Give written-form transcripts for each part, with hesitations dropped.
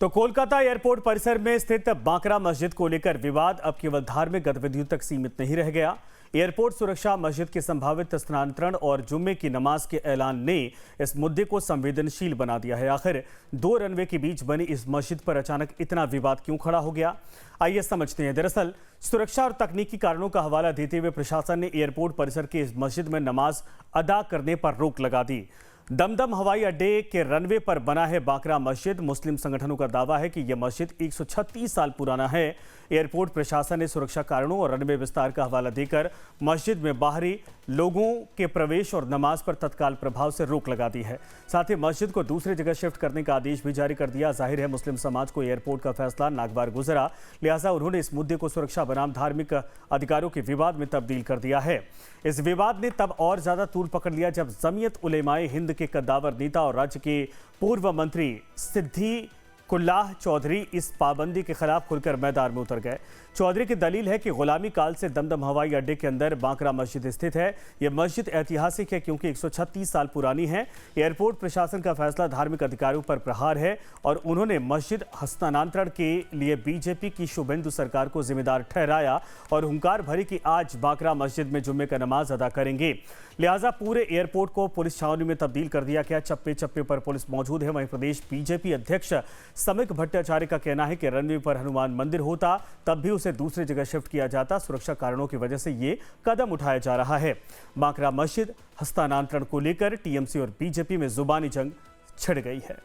तो कोलकाता एयरपोर्ट परिसर में स्थित बांकरा मस्जिद को लेकर विवाद अब केवल धार्मिक गतिविधियों तक सीमित नहीं रह गया। एयरपोर्ट सुरक्षा, मस्जिद के संभावित स्थानांतरण और जुम्मे की नमाज के ऐलान ने इस मुद्दे को संवेदनशील बना दिया है। आखिर दो रनवे के बीच बनी इस मस्जिद पर अचानक इतना विवाद क्यों खड़ा हो गया, आइए समझते हैं। दरअसल सुरक्षा और तकनीकी कारणों का हवाला देते हुए प्रशासन ने एयरपोर्ट परिसर के इस मस्जिद में नमाज अदा करने पर रोक लगा दी। दमदम हवाई अड्डे के रनवे पर बना है बांकरा मस्जिद। मुस्लिम संगठनों का दावा है कि यह मस्जिद 136 साल पुराना है। एयरपोर्ट प्रशासन ने सुरक्षा कारणों और रनवे विस्तार का हवाला देकर मस्जिद में बाहरी लोगों के प्रवेश और नमाज पर तत्काल प्रभाव से रोक लगा दी है। साथ ही मस्जिद को दूसरी जगह शिफ्ट करने का आदेश भी जारी कर दिया। जाहिर है मुस्लिम समाज को एयरपोर्ट का फैसला नागवार गुजरा, लिहाजा उन्होंने इस मुद्दे को सुरक्षा बनाम धार्मिक अधिकारों के विवाद में तब्दील कर दिया है। इस विवाद ने तब और ज्यादा तूल पकड़ लिया जब जमीयत उलेमाए हिंद के कद्दावर नेता और राज्य के पूर्व मंत्री सिद्दी कुल्लाह चौधरी इस पाबंदी के खिलाफ खुलकर मैदान में उतर गए। चौधरी की दलील है कि गुलामी काल से दमदम हवाई अड्डे के अंदर बांकरा मस्जिद स्थित है। यह मस्जिद ऐतिहासिक है क्योंकि 136 साल पुरानी है। एयरपोर्ट प्रशासन का फैसला धार्मिक अधिकारों पर प्रहार है और उन्होंने मस्जिद हस्तांतरण के लिए बीजेपी की शुभेंदु सरकार को जिम्मेदार ठहराया और हुंकार भरी कि आज बांकरा मस्जिद में जुम्मे का नमाज अदा करेंगे। लिहाजा पूरे एयरपोर्ट को पुलिस छावनी में तब्दील कर दिया गया। चप्पे चप्पे पर पुलिस मौजूद है। वहीं प्रदेश बीजेपी अध्यक्ष समिक भट्टाचार्य का कहना है कि रनवे पर हनुमान मंदिर होता तब भी उसे दूसरी जगह शिफ्ट किया जाता। सुरक्षा कारणों की वजह से ये कदम उठाया जा रहा है। बांकरा मस्जिद हस्तांतरण को लेकर टीएमसी और बीजेपी में जुबानी जंग छिड़ गई है।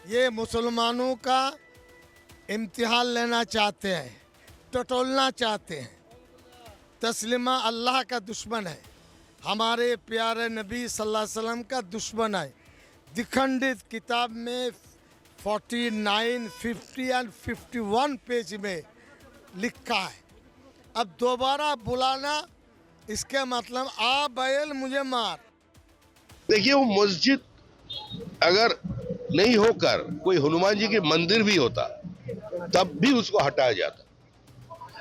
ये मुसलमानों का इम्तिहान लेना चाहते हैं, टटोलना चाहते हैं। तस्लीमा अल्लाह का दुश्मन है, हमारे प्यारे नबी सल्लल्लाहु अलैहि वसल्लम का दुश्मन है। दिखंडित किताब में 49, 50 और 51 पेज में लिखा है। अब दोबारा बुलाना, इसके मतलब आ बैल मुझे मार। देखिए, वो मस्जिद अगर नहीं होकर कोई हनुमान जी के मंदिर भी होता तब भी उसको हटाया जाता।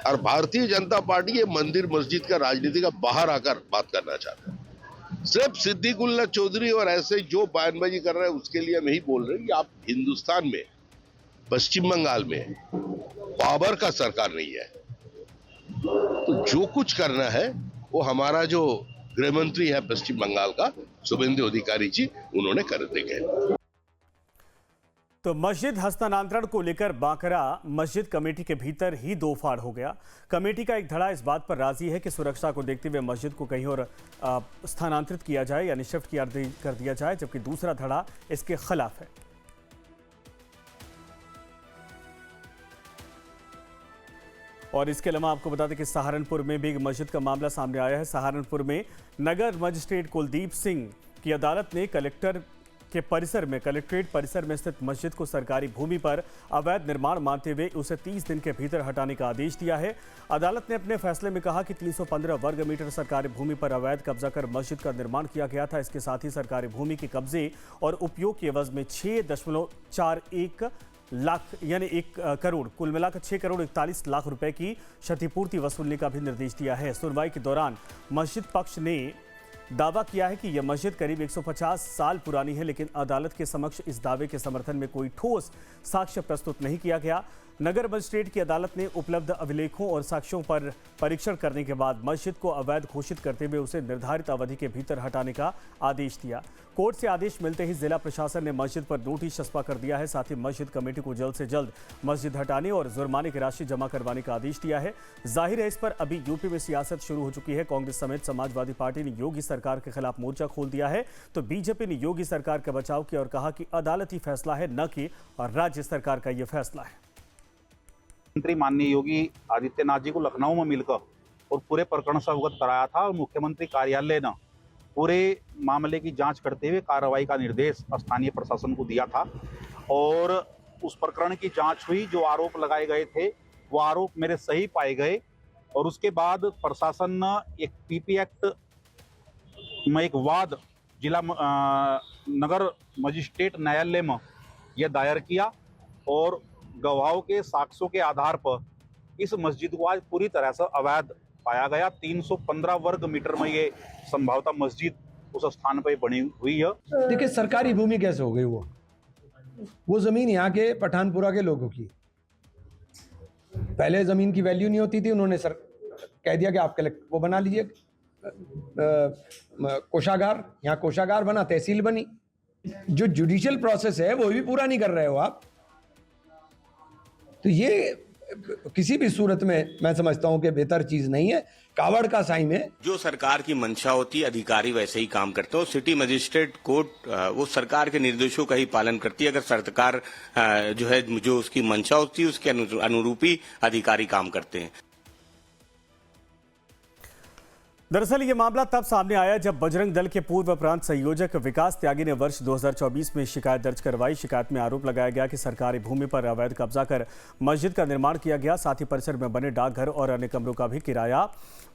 और भारतीय जनता पार्टी ये मंदिर मस्जिद का राजनीति का बाहर आकर बात करना चाहता है। सिर्फ सिद्दीकुल्लाह चौधरी और ऐसे जो बयानबाजी कर रहे हैं उसके लिए हम यही बोल रहे हैं कि आप हिंदुस्तान में, पश्चिम बंगाल में बाबर का सरकार नहीं है, तो जो कुछ करना है वो हमारा जो गृह मंत्री है पश्चिम बंगाल का शुभेंदु अधिकारी जी, उन्होंने कर देंगे। तो मस्जिद हस्तांतरण को लेकर बांकरा मस्जिद कमेटी के भीतर ही दो फाड़ हो गया। कमेटी का एक धड़ा इस बात पर राजी है कि सुरक्षा को देखते हुए मस्जिद को कहीं और स्थानांतरित किया जाए, यानी शिफ्ट कर दिया जाए, जबकि दूसरा धड़ा इसके खिलाफ है। और इसके अलावा आपको बता दें कि सहारनपुर में भी एक मस्जिद का मामला सामने आया है। सहारनपुर में नगर मजिस्ट्रेट कुलदीप सिंह की अदालत ने कलेक्ट्रेट परिसर में स्थित मस्जिद को सरकारी भूमि पर अवैध निर्माण मानते हुए उसे 30 दिन के भीतर हटाने का आदेश दिया है। अदालत ने अपने फैसले में कहा कि 315 वर्ग मीटर सरकारी भूमि पर अवैध कब्जा कर मस्जिद का निर्माण किया गया था। इसके साथ ही सरकारी भूमि के कब्जे और उपयोग के एवज में 6.41 लाख यानी 1 करोड़, कुल मिलाकर 6 करोड़ 41 लाख रुपए की क्षतिपूर्ति वसूलने का भी निर्देश दिया है। सुनवाई के दौरान मस्जिद पक्ष ने दावा किया है कि यह मस्जिद करीब 150 साल पुरानी है, लेकिन अदालत के समक्ष इस दावे के समर्थन में कोई ठोस साक्ष्य प्रस्तुत नहीं किया गया। नगर मजिस्ट्रेट की अदालत ने उपलब्ध अभिलेखों और साक्ष्यों पर परीक्षण करने के बाद मस्जिद को अवैध घोषित करते हुए उसे निर्धारित अवधि के भीतर हटाने का आदेश दिया। कोर्ट से आदेश मिलते ही जिला प्रशासन ने मस्जिद पर नोटिस चस्पा कर दिया है। साथ ही मस्जिद कमेटी को जल्द से जल्द मस्जिद हटाने और जुर्माने की राशि जमा करवाने का आदेश दिया है। जाहिर है इस पर अभी यूपी में सियासत शुरू हो चुकी है। कांग्रेस समेत समाजवादी पार्टी ने योगी सरकार के खिलाफ मोर्चा खोल दिया है, तो बीजेपी ने योगी सरकार का बचाव किया और कहा कि अदालती फैसला है, न कि राज्य सरकार का यह फैसला है। मंत्री माननीय योगी आदित्यनाथ जी को लखनऊ में मिलकर और पूरे प्रकरण से अवगत कराया था और मुख्यमंत्री कार्यालय ने पूरे मामले की जांच करते हुए कार्रवाई का निर्देश स्थानीय प्रशासन को दिया था और उस प्रकरण की जांच हुई। जो आरोप लगाए गए थे वो आरोप मेरे सही पाए गए और उसके बाद प्रशासन ने एक पीपी एक्ट में एक वाद जिला नगर मजिस्ट्रेट न्यायालय में यह दायर किया और गवाहों के साक्ष्यों के आधार पर इस मस्जिद को आज पूरी तरह से अवैध पाया गया। 315 वर्ग मीटर में ये संभवतः मस्जिद उस स्थान पर बनी हुई है। देखिए, सरकारी भूमि कैसे हो गई वो? वो ज़मीन यहाँ के पठानपुरा के लोगों की। पहले ज़मीन की वैल्यू नहीं होती थी, उन्होंने सर कह दिया कि आप कलेक्ट वो बना लीजिए कोषागार, यहाँ कोषागार बना, तहसील बनी। जो जुडिशियल प्रोसेस है वो भी पूरा नहीं कर रहे हो आप। तो ये किसी भी सूरत में मैं समझता हूं कि बेहतर चीज नहीं है, कावड़ का साइन है। जो सरकार की मंशा होती है अधिकारी वैसे ही काम करते हो। सिटी मजिस्ट्रेट कोर्ट वो सरकार के निर्देशों का ही पालन करती है। अगर सरकार जो है जो उसकी मंशा होती है उसके अनुरूप ही अधिकारी काम करते हैं। दरअसल ये मामला तब सामने आया जब बजरंग दल के पूर्व प्रांत संयोजक विकास त्यागी ने वर्ष 2024 में शिकायत दर्ज करवाई। शिकायत में आरोप लगाया गया कि सरकारी भूमि पर अवैध कब्जा कर मस्जिद का निर्माण किया गया। साथ ही परिसर में बने डाकघर और अन्य कमरों का भी किराया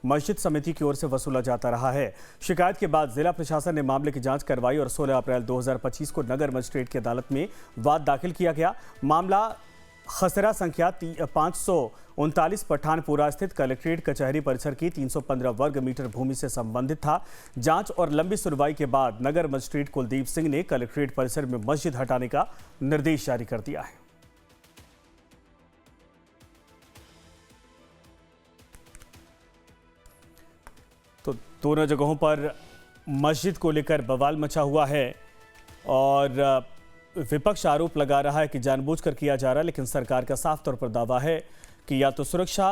मस्जिद समिति की ओर से वसूला जाता रहा है। शिकायत के बाद जिला प्रशासन ने मामले की जांच करवाई और 16 अप्रैल 2025 को नगर मजिस्ट्रेट की अदालत में वाद दाखिल किया गया। मामला खसरा संख्या 539 पठानपुरा स्थित कलेक्ट्रेट कचहरी परिसर की 315 वर्ग मीटर भूमि से संबंधित था। जांच और लंबी सुनवाई के बाद नगर मजिस्ट्रेट कुलदीप सिंह ने कलेक्ट्रेट परिसर में मस्जिद हटाने का निर्देश जारी कर दिया है। तो दोनों जगहों पर मस्जिद को लेकर बवाल मचा हुआ है और विपक्ष आरोप लगा रहा है कि जानबूझकर किया जा रहा है, लेकिन सरकार का साफ तौर पर दावा है कि या तो सुरक्षा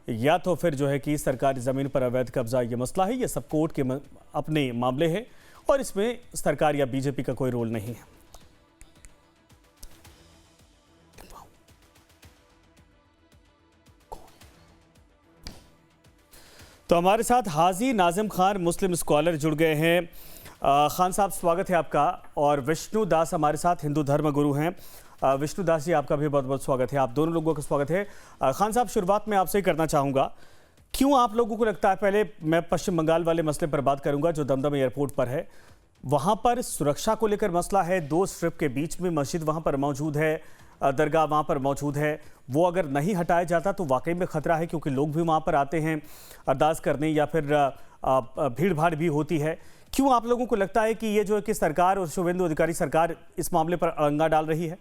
या तो फिर जो है कि सरकारी ज़मीन पर अवैध कब्जा ये मसला है। ये सब कोर्ट के अपने मामले हैं और इसमें सरकार या बीजेपी का कोई रोल नहीं है। तो हमारे साथ हाजी नाजिम खान मुस्लिम स्कॉलर जुड़ गए हैं। खान साहब स्वागत है आपका। और विष्णु दास हमारे साथ हिंदू धर्म गुरु हैं। विष्णु दास जी आपका भी बहुत बहुत स्वागत है। आप दोनों लोगों का स्वागत है। खान साहब शुरुआत में आपसे ही करना चाहूँगा, क्यों आप लोगों को लगता है, पहले मैं पश्चिम बंगाल वाले मसले पर बात करूँगा जो दमदम एयरपोर्ट पर है, वहाँ पर सुरक्षा को लेकर मसला है। 2 स्ट्रिप के बीच में मस्जिद वहाँ पर मौजूद है, दरगाह वहाँ पर मौजूद है। वो अगर नहीं हटाया जाता तो वाकई में खतरा है, क्योंकि लोग भी वहाँ पर आते हैं अरदास करने या फिर भीड़ भाड़ भी होती है। क्यों आप लोगों को लगता है कि ये जो है कि सरकार और शुभेंदु अधिकारी सरकार इस मामले पर अड़ंगा डाल रही है?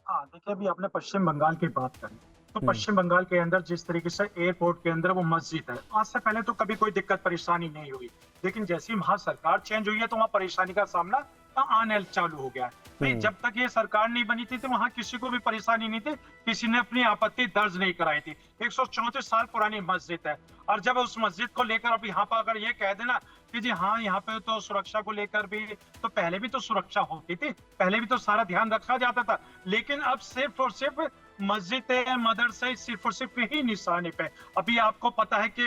हाँ, देखिए अभी आपने पश्चिम बंगाल की बात करी, तो पश्चिम बंगाल के अंदर जिस तरीके से एयरपोर्ट के अंदर वो मस्जिद है, आज से पहले तो कभी कोई दिक्कत परेशानी नहीं हुई, लेकिन जैसे ही वहां सरकार चेंज हुई है तो वहां परेशानी का सामना आने चालू हो गया है। जब तक ये सरकार नहीं बनी थी तो वहां किसी को भी परेशानी नहीं थी, किसी ने अपनी आपत्ति दर्ज नहीं कराई थी। 134 साल पुरानी मस्जिद है और जब उस मस्जिद को लेकर अब यहाँ पर अगर ये कह देना कि जी हाँ यहाँ पे तो सुरक्षा को लेकर भी, तो पहले भी तो सुरक्षा होती थी, पहले भी तो सारा ध्यान रखा जाता था, लेकिन अब सिर्फ और सिर्फ मस्जिद मदरसे सिर्फ और सिर्फ यही निशाने पे। अभी आपको पता है कि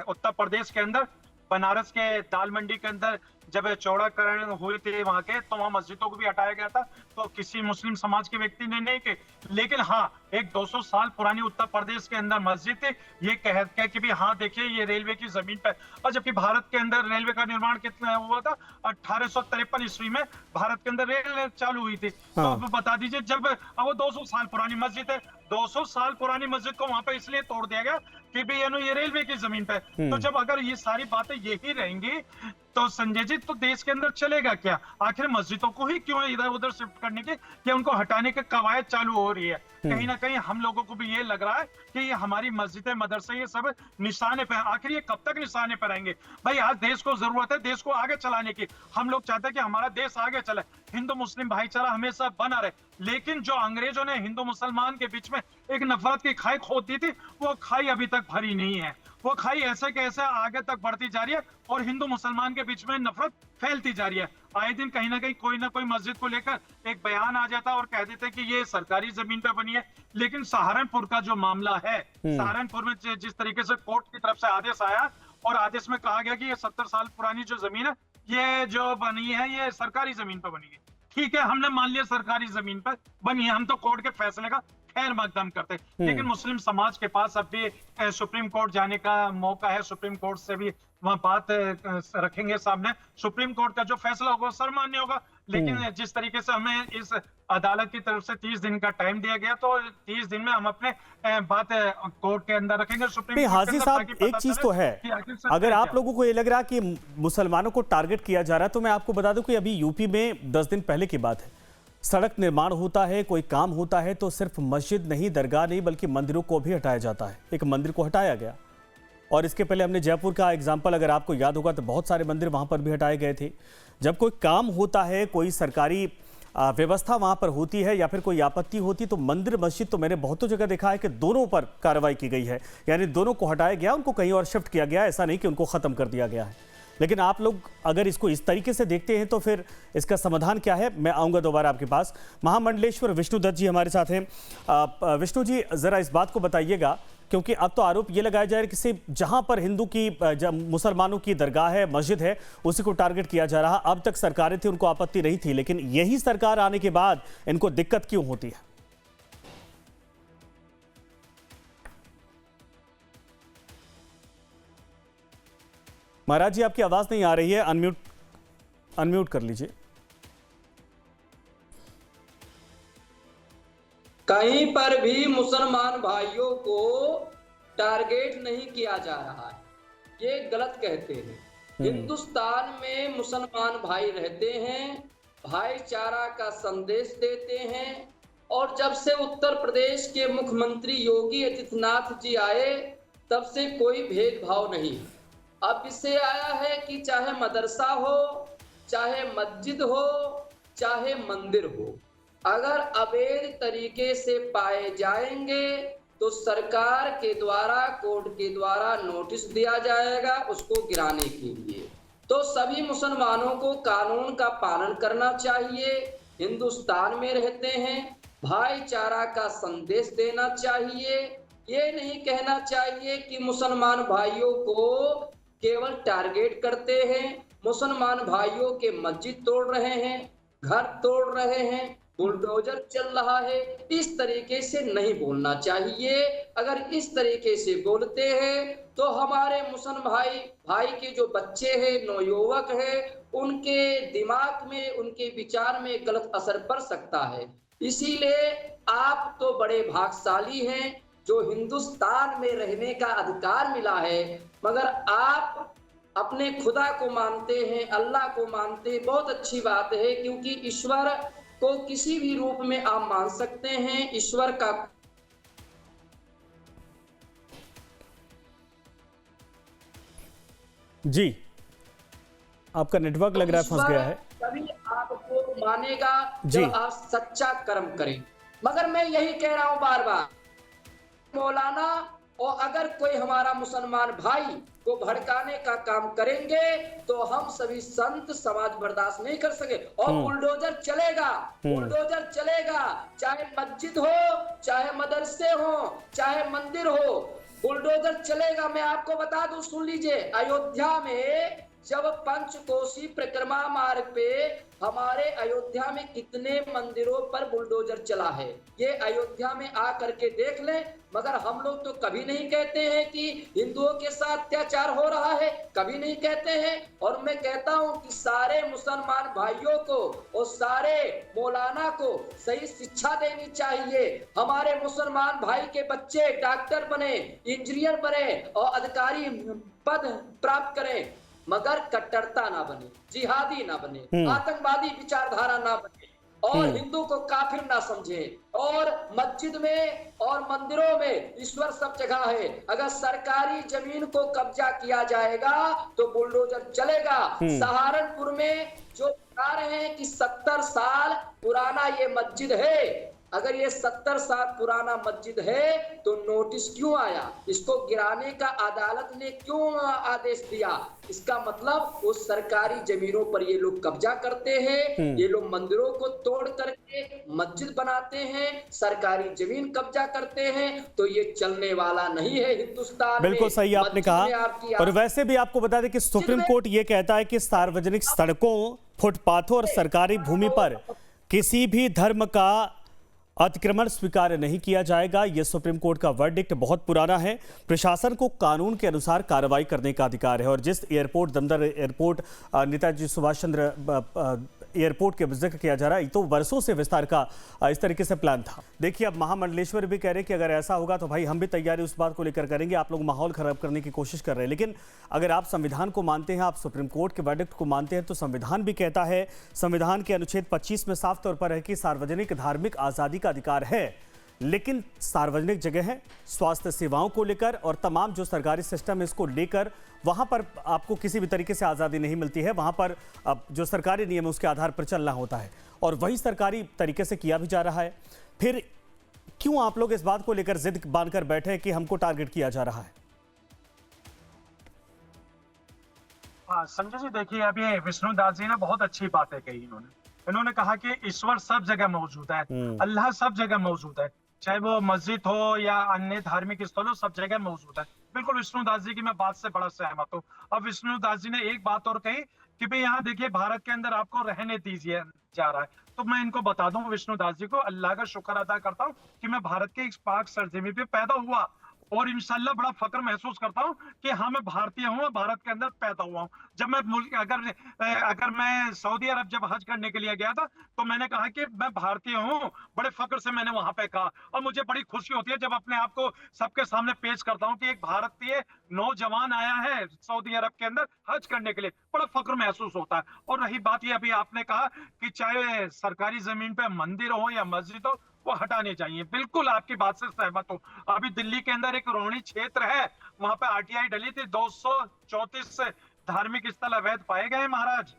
उत्तर प्रदेश के अंदर बनारस के दाल मंडी के अंदर जब चौड़ाकरण हुए थे वहां के, तो वहां मस्जिदों को भी हटाया गया था, तो किसी मुस्लिम समाज के व्यक्ति ने नहीं के, लेकिन हाँ एक 200 साल पुरानी उत्तर प्रदेश के अंदर मस्जिद थी, ये कह के भी हाँ देखिए ये रेलवे की जमीन पर। और जबकि भारत के अंदर रेलवे का निर्माण कितना हुआ था, 1853 ईस्वी में भारत के अंदर रेल चालू हुई थी। तो अब बता दीजिए, जब वो 200 साल पुरानी मस्जिद है, 200 साल पुरानी मस्जिद को वहां पर इसलिए तोड़ दिया गया कि भी ये रेलवे की जमीन पे। तो जब अगर ये सारी बातें यही रहेंगी तो संजय जी तो देश के अंदर चलेगा क्या? आखिर मस्जिदों को ही क्यों इधर उधर शिफ्ट करने के या उनको हटाने की कवायद चालू हो रही है? कहीं ना कहीं हम लोगों को भी ये लग रहा है कि ये हमारी मस्जिदें मदरसे ये सब निशाने पे, आखिर ये कब तक निशाने पर रहेंगे? भाई आज देश को जरूरत है देश को आगे चलाने की, हम लोग चाहते हैं कि हमारा देश आगे चले, हिंदू मुस्लिम भाईचारा हमेशा बना रहे, लेकिन जो अंग्रेजों ने हिंदू मुसलमान के बीच में एक नफरत की खाई खोद दी थी, वो खाई अभी तक भरी नहीं है। वो खाई ऐसे के ऐसे आगे तक बढ़ती जा रही है और हिंदू मुसलमान के बीच में नफरत फैलती जा रही है। आए दिन कहीं ना कहीं कोई ना कोई मस्जिद को लेकर एक बयान आ जाता है और कह देते हैं कि ये सरकारी जमीन पे बनी है। लेकिन सहारनपुर का जो मामला है, सहारनपुर में जिस तरीके से कोर्ट की तरफ से आदेश आया और आदेश में कहा गया कि ये 70 साल पुरानी जो जमीन है ये जो बनी है ये सरकारी जमीन पर बनी है। ठीक है, हमने मान लिया सरकारी जमीन पर बनी है, हम तो कोर्ट के फैसले का खैर मकदम करते, लेकिन मुस्लिम समाज के पास अब भी सुप्रीम कोर्ट जाने का मौका है, सुप्रीम कोर्ट से भी वहाँ बात रखेंगे सामने, सुप्रीम कोर्ट का जो फैसला होगा सर्वमान्य होगा। लेकिन जिस तरीके से हमें इस अदालत की तरफ से 30 दिन का टाइम दिया गया, तो 30 दिन में हम अपने बात कोर्ट के अंदर रखेंगे, सुप्रीम नहीं, कोर्ट के हाजी अंदर, साहब, ताकि पता एक चीज चले तो है, कि आखिर सच्चाई अगर आप क्या लोगों को ये लग रहा कि मुसलमानों को टारगेट किया जा रहा है, तो मैं आपको बता दूं कि अभी यूपी में 10 दिन पहले की बात है, सड़क निर्माण होता है, कोई काम होता है, तो सिर्फ मस्जिद नहीं, दरगाह नहीं, बल्कि मंदिरों को भी हटाया जाता है। एक मंदिर को हटाया गया, और इसके पहले हमने जयपुर का एग्जाम्पल अगर आपको याद होगा तो बहुत सारे मंदिर वहां पर भी हटाए गए थे। जब कोई काम होता है, कोई सरकारी व्यवस्था वहां पर होती है या फिर कोई आपत्ति होती है, तो मंदिर मस्जिद, तो मैंने बहुतों जगह देखा है कि दोनों पर कार्रवाई की गई है, यानी दोनों को हटाया गया, उनको कहीं और शिफ्ट किया गया, ऐसा नहीं कि उनको खत्म कर दिया गया है। लेकिन आप लोग अगर इसको इस तरीके से देखते हैं तो फिर इसका समाधान क्या है? मैं आऊँगा दोबारा आपके पास। महामंडलेश्वर विष्णुदत्त जी हमारे साथ हैं। विष्णु जी, ज़रा इस बात को बताइएगा, क्योंकि अब तो आरोप ये लगाया जा रहा है कि सिर्फ जहां पर हिंदू की, मुसलमानों की दरगाह है, मस्जिद है, उसी को टारगेट किया जा रहा। अब तक सरकारें थी, उनको आपत्ति नहीं थी, लेकिन यही सरकार आने के बाद इनको दिक्कत क्यों होती है? महाराज जी, आपकी आवाज नहीं आ रही है, अनम्यूट कर लीजिए। कहीं पर भी मुसलमान भाइयों को टारगेट नहीं किया जा रहा है, ये गलत कहते हैं। हिंदुस्तान में मुसलमान भाई रहते हैं, भाईचारा का संदेश देते हैं, और जब से उत्तर प्रदेश के मुख्यमंत्री योगी आदित्यनाथ जी आए, तब से कोई भेदभाव नहीं। अब इससे आया है कि चाहे मदरसा हो, चाहे मस्जिद हो, चाहे मंदिर हो, अगर अवैध तरीके से पाए जाएंगे तो सरकार के द्वारा, कोर्ट के द्वारा नोटिस दिया जाएगा उसको गिराने के लिए। तो सभी मुसलमानों को कानून का पालन करना चाहिए, हिंदुस्तान में रहते हैं, भाईचारा का संदेश देना चाहिए। ये नहीं कहना चाहिए कि मुसलमान भाइयों को केवल टारगेट करते हैं, मुसलमान भाइयों के मस्जिद तोड़ रहे हैं, घर तोड़ रहे हैं, बुलडोजर चल रहा है, इस तरीके से नहीं बोलना चाहिए। अगर इस तरीके से बोलते हैं तो हमारे मुसलमान भाई के जो बच्चे हैं, नवयुवक हैं, उनके दिमाग में, उनके विचार में गलत असर पड़ सकता है। इसीलिए आप तो बड़े भाग्यशाली हैं जो हिंदुस्तान में रहने का अधिकार मिला है, मगर आप अपने खुदा को मानते हैं, अल्लाह को मानते हैं, बहुत अच्छी बात है, क्योंकि ईश्वर को किसी भी रूप में आप मान सकते हैं। ईश्वर का जी, आपका नेटवर्क लग रहा है फंस गया है। तभी आपको मानेगा जी। जब आप सच्चा कर्म करें। मगर मैं यही कह रहा हूं बार बार, मौलाना और अगर कोई हमारा मुसलमान भाई को भड़काने का काम करेंगे तो हम सभी संत समाज बर्दाश्त नहीं कर सके, और बुलडोजर चलेगा, बुलडोजर चलेगा, चाहे मस्जिद हो, चाहे मदरसे हो, चाहे मंदिर हो, बुलडोजर चलेगा। मैं आपको बता दूं, सुन लीजिए, अयोध्या में जब पंचकोशी परिक्रमा मार्ग पे हमारे अयोध्या में कितने मंदिरों पर बुलडोजर चला है, ये अयोध्या में आ करके देख लें। मगर हम लोग तो कभी नहीं कहते हैं कि हिंदुओं के साथ अत्याचार हो रहा है, कभी नहीं कहते हैं। और मैं कहता हूं कि सारे मुसलमान भाइयों को और सारे मौलाना को सही शिक्षा देनी चाहिए। हमारे मुसलमान भाई के बच्चे डॉक्टर बने, इंजीनियर बने और अधिकारी पद प्राप्त करें, मगर कट्टरता ना बने, जिहादी ना बने, आतंकवादी विचारधारा ना बने, और हिंदू को काफिर ना समझे। और मस्जिद में और मंदिरों में ईश्वर सब जगह है। अगर सरकारी जमीन को कब्जा किया जाएगा तो बुलडोजर चलेगा। सहारनपुर में जो बता रहे हैं कि 70 साल पुराना ये मस्जिद है, अगर ये 70 साल पुराना मस्जिद है तो नोटिस क्यों आया? इसको गिराने का अदालत ने क्यों आदेश दिया? इसका मतलब उस सरकारी जमीनों पर ये लोग कब्जा करते हैं, ये लोग मंदिरों को तोड़ करके मस्जिद बनाते हैं, सरकारी जमीन कब्जा करते हैं। तो ये चलने वाला नहीं है हिंदुस्तान में। बिल्कुल सही आपने कहा। और वैसे भी आपको बता दें कि सुप्रीम कोर्ट ये कहता है कि सार्वजनिक सड़कों, फुटपाथों और सरकारी भूमि पर किसी भी धर्म का अतिक्रमण स्वीकार नहीं किया जाएगा। यह सुप्रीम कोर्ट का वर्डिक्ट बहुत पुराना है। प्रशासन को कानून के अनुसार कार्रवाई करने का अधिकार है और जिस airport दमदर airport Netaji Subhash Chandra airport के जिक्र किया जा रहा है, तो वर्षों से विस्तार का इस तरीके से प्लान था। देखिए, अब महामंडलेश्वर भी कह रहे हैं कि अगर ऐसा होगा तो भाई हम भी तैयारी उस बात को लेकर करेंगे। आप लोग माहौल खराब करने की कोशिश कर रहे हैं, लेकिन अगर आप संविधान को मानते हैं, आप सुप्रीम कोर्ट के वर्डिक्ट को मानते हैं, तो संविधान भी कहता है, संविधान के अनुच्छेद 25 में साफ तौर पर है कि सार्वजनिक धार्मिक आज़ादी का अधिकार है, लेकिन सार्वजनिक जगह है, स्वास्थ्य सेवाओं को लेकर और तमाम जो सरकारी सिस्टम है इसको लेकर वहां पर आपको किसी भी तरीके से आज़ादी नहीं मिलती है। वहां पर जो सरकारी नियम है उसके आधार पर चलना होता है और वही सरकारी तरीके से किया भी जा रहा है। फिर क्यों आप लोग इस बात को लेकर जिद बांधकर बैठे कि हमको टारगेट किया जा रहा है? संजय जी, देखिए, अभी विष्णुदास जी ने बहुत अच्छी बातें कही। इन्होंने कहा कि ईश्वर सब जगह मौजूद है, अल्लाह सब जगह मौजूद है, चाहे वो मस्जिद हो या अन्य धार्मिक स्थल हो, सब जगह मौजूद है। बिल्कुल विष्णुदास जी की मैं बात से बड़ा सहमत हूँ। अब विष्णुदास जी ने एक बात और कही कि भाई यहाँ देखिए, भारत के अंदर आपको रहने दीजिए जा रहा है। तो मैं इनको बता दूं, विष्णुदास जी को अल्लाह का शुक्र अदा करता हूँ कि मैं भारत के इस पाक सरजमी पे पैदा हुआ और इंशाल्लाह बड़ा फक्र महसूस करता हूँ कि हाँ, मैं भारतीय हूँ, भारत के अंदर पैदा हुआ हूँ। जब मैं मुल्क अगर मैं सऊदी अरब जब हज करने के लिए गया था तो मैंने कहा कि मैं भारतीय हूँ, बड़े फक्र से मैंने वहां पे कहा। और मुझे बड़ी खुशी होती है जब अपने आप को सबके सामने पेश करता हूँ कि एक भारतीय नौजवान आया है सऊदी अरब के अंदर हज करने के लिए, बड़ा फक्र महसूस होता है। और रही बात ये, अभी आपने कहा कि चाहे सरकारी जमीन पे मंदिर हो या मस्जिद हो, वो हटाने चाहिए। बिल्कुल आपकी बात से सहमत हूं। अभी दिल्ली के अंदर एक रोहिणी क्षेत्र है, वहां पे आरटीआई डली थी, 234 धार्मिक स्थल अवैध पाए गए महाराज,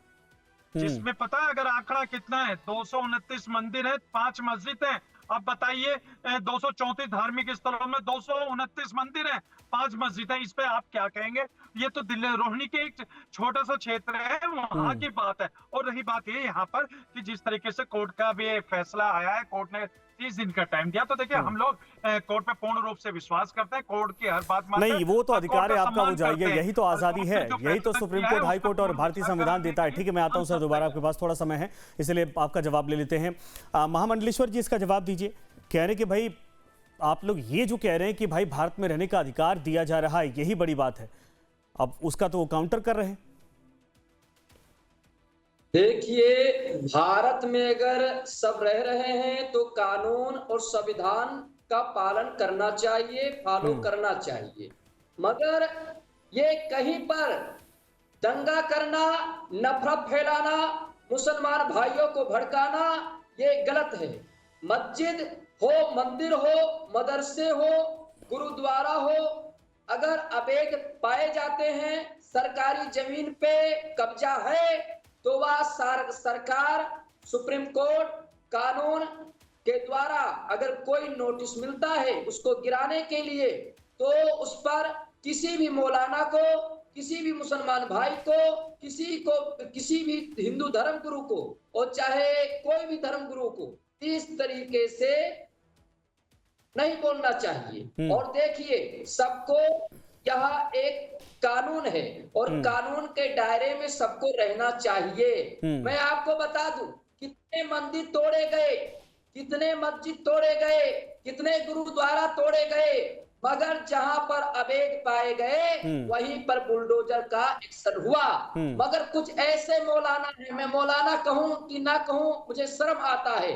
जिसमें पता है अगर आंकड़ा कितना है, 229 मंदिर है, 5 मस्जिद है। अब बताइए, 234 धार्मिक स्थलों में 229 मंदिर है, 5 मस्जिद है, इस पे आप क्या कहेंगे? ये तो दिल्ली रोहिणी के एक छोटा सा क्षेत्र है, वहां की बात है। और रही बात ये यहाँ पर कि जिस तरीके से कोर्ट का भी फैसला आया है, कोर्ट ने 30 दिन का टाइम दिया, तो देखिए हम लोग कोर्ट पे पूर्ण रूप से विश्वास करते हैं, कोर्ट की हर बात मानते हैं। नहीं, वो तो अधिकार है आपका, वो जाइए, यही तो आज़ादी है, यही तो सुप्रीम कोर्ट, हाई कोर्ट और भारतीय संविधान देता है। ठीक है, मैं आता हूं सर दोबारा, आपके पास थोड़ा समय है इसलिए आपका जवाब ले लेते हैं। महामंडलेश्वर जी, इसका जवाब दीजिए। कह रहे कि भाई आप लोग ये जो कह रहे हैं कि भाई भारत में रहने का अधिकार दिया जा रहा है, यही बड़ी बात है, अब उसका तो वो काउंटर कर रहे हैं। देखिए, भारत में अगर सब रह रहे हैं तो कानून और संविधान का पालन करना चाहिए, फॉलो करना चाहिए। मगर ये कहीं पर दंगा करना, नफरत फैलाना, मुसलमान भाइयों को भड़काना, ये गलत है। मस्जिद हो, मंदिर हो, मदरसे हो, गुरुद्वारा हो, अगर अवैध पाए जाते हैं, सरकारी जमीन पे कब्जा है, तो वह सरकार, सुप्रीम कोर्ट, कानून के द्वारा अगर कोई नोटिस मिलता है उसको गिराने के लिए, तो उस पर किसी भी मौलाना को, किसी भी मुसलमान भाई को, किसी भी हिंदू धर्म गुरु को, और चाहे कोई भी धर्म गुरु को इस तरीके से नहीं बोलना चाहिए। और देखिए, सबको यहाँ एक कानून है और कानून के दायरे में सबको रहना चाहिए। मैं आपको बता दूं, कितने मंदिर तोड़े गए, कितने मस्जिद तोड़े गए, कितने गुरुद्वारा तोड़े गए, मगर जहां पर अवैध पाए गए वहीं पर बुलडोजर का एक्शन हुआ। मगर कुछ ऐसे मौलाना है, मैं मौलाना कहूं कि ना कहूं मुझे शर्म आता है,